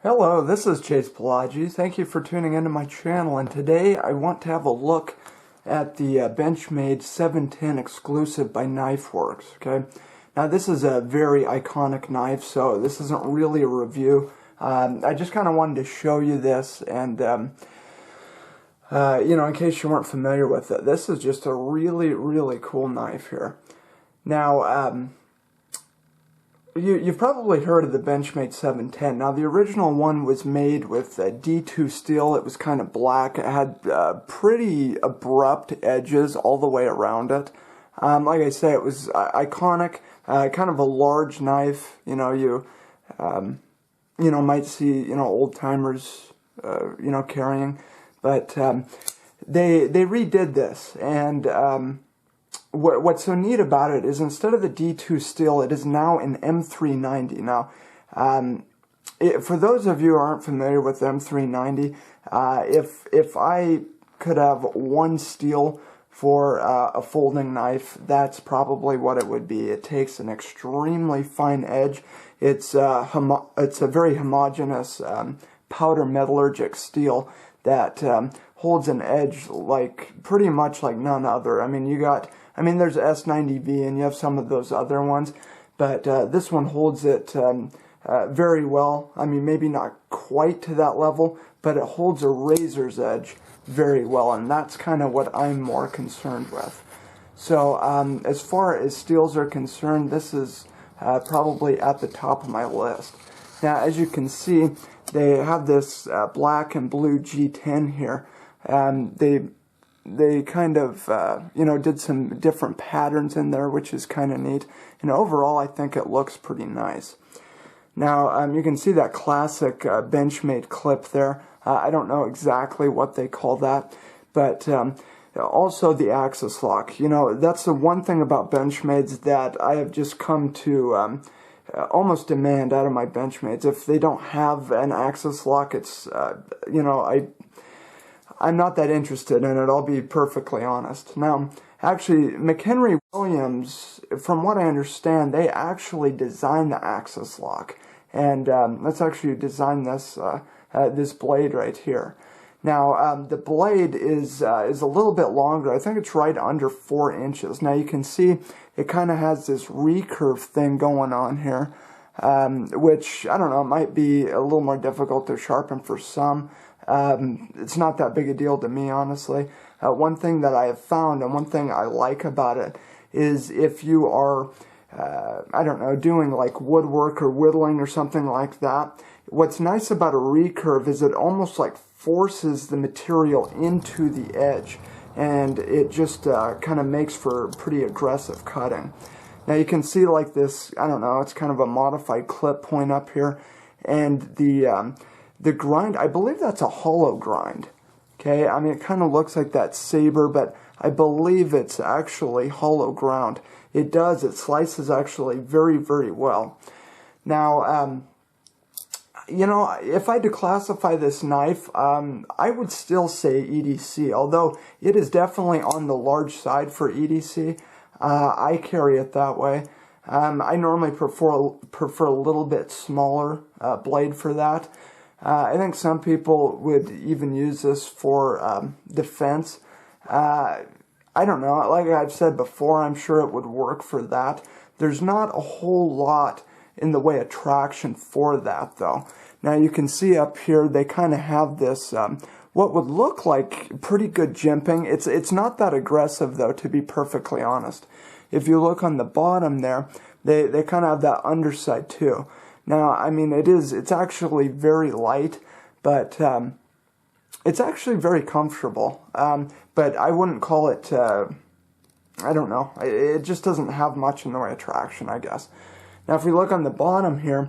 Hello, this is chase.palagi. Thank you for tuning into my channel, and today I want to have a look at the Benchmade 710 exclusive by KnifeWorks. Okay, now this is a very iconic knife, so this isn't really a review. I just kind of wanted to show you this, and in case you weren't familiar with it, this is just a really cool knife here. Now, You've probably heard of the Benchmade 710. Now, the original one was made with D2 steel. It was kind of black. It had pretty abrupt edges all the way around it. Like I say, it was iconic, kind of a large knife. You might see, old timers, carrying. But they redid this, and what's so neat about it is instead of the D2 steel, it is now an M390. Now, for those of you who aren't familiar with M390, if I could have one steel for a folding knife, that's probably what it would be. It takes an extremely fine edge. It's a very homogeneous powder metalurgic steel that holds an edge pretty much like none other. There's S90V and you have some of those other ones, but this one holds it very well. Maybe not quite to that level, but it holds a razor's edge very well, and that's kind of what I'm more concerned with. So as far as steels are concerned, this is probably at the top of my list. Now, as you can see, they have this black and blue G10 here. They kind of, did some different patterns in there, which is kind of neat. And overall, I think it looks pretty nice. Now, you can see that classic Benchmade clip there. I don't know exactly what they call that, but also the axis lock. That's the one thing about Benchmades that I have just come to almost demand out of my Benchmates. If they don't have an axis lock, it's, I'm not that interested in it, I'll be perfectly honest. Now, actually, McHenry Williams, from what I understand, they actually designed the axis lock. And let's actually design this this blade right here. Now, the blade is a little bit longer. I think it's right under 4 inches. Now, you can see it kind of has this recurve thing going on here, which, I don't know, might be a little more difficult to sharpen for some. It's not that big a deal to me, honestly. One thing that I have found, and one thing I like about it, is if you are, doing like woodwork or whittling or something like that, what's nice about a recurve is it almost like forces the material into the edge, and it just kind of makes for pretty aggressive cutting. Now you can see like this, it's kind of a modified clip point up here, and the grind, I believe that's a hollow grind. Okay, it kind of looks like that saber, but I believe it's actually hollow ground. It slices actually very well. Now, if I had to classify this knife, I would still say EDC, although it is definitely on the large side for EDC. I carry it that way. I normally prefer a little bit smaller blade for that. I think some people would even use this for defense. I don't know, like I've said before, I'm sure it would work for that. There's not a whole lot in the way of traction for that, though. Now you can see up here, they kind of have this, what would look like pretty good jimping. It's not that aggressive, though, to be perfectly honest. If you look on the bottom there, they kind of have that underside, too. Now, it's actually very light, but it's actually very comfortable. But I wouldn't call it, I don't know, it just doesn't have much in the way of traction, I guess. Now, if we look on the bottom here,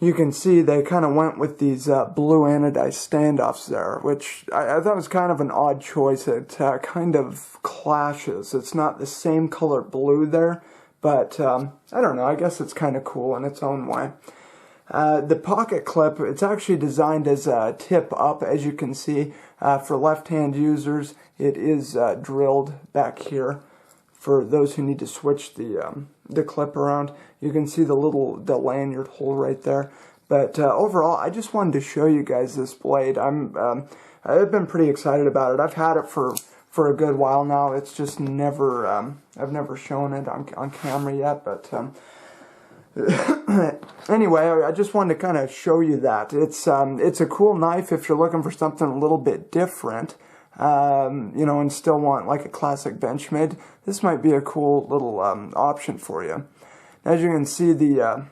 you can see they kind of went with these blue anodized standoffs there, which I thought was kind of an odd choice. It kind of clashes. It's not the same color blue there. But, I don't know, I guess it's kind of cool in its own way. The pocket clip, it's actually designed as a tip up, as you can see. For left-hand users, it is drilled back here. For those who need to switch the clip around, you can see the lanyard hole right there. But overall, I just wanted to show you guys this blade. I've been pretty excited about it. I've had it for a good while now. It's just never, I've never shown it on camera yet, but anyway, I just wanted to kind of show you that. It's a cool knife if you're looking for something a little bit different, you know, and still want like a classic Benchmade. This might be a cool little option for you. As you can see, the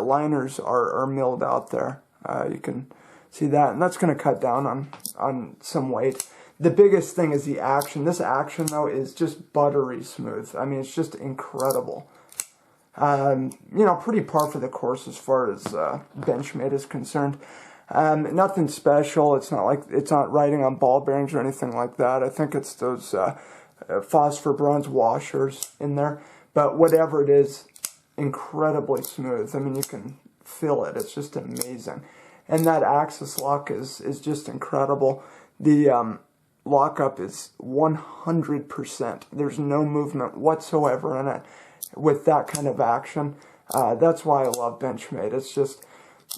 liners are milled out there. You can see that, and that's going to cut down on some weight. The biggest thing is the action. This action, though, is just buttery smooth. I mean, it's just incredible. You know, pretty par for the course as far as Benchmade is concerned. Nothing special. It's not riding on ball bearings or anything like that. I think it's those phosphor bronze washers in there. But whatever it is, incredibly smooth. I mean, you can feel it. It's just amazing. And that axis lock is just incredible. The lockup is 100%. There's no movement whatsoever in it with that kind of action. That's why I love Benchmade. It's just,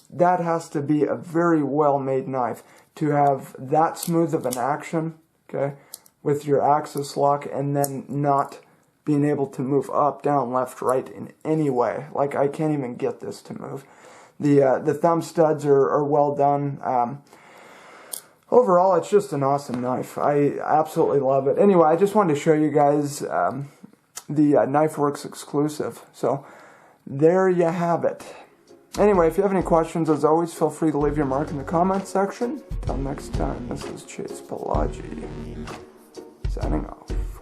that has to be a very well-made knife to have that smooth of an action, okay, with your axis lock, and then not being able to move up, down, left, right in any way. Like, I can't even get this to move. The thumb studs are well done. Overall, it's just an awesome knife. I absolutely love it. Anyway, I just wanted to show you guys the KnifeWorks exclusive. So, there you have it. Anyway, if you have any questions, as always, feel free to leave your mark in the comments section. Until next time, this is Chase.Palagi, signing off.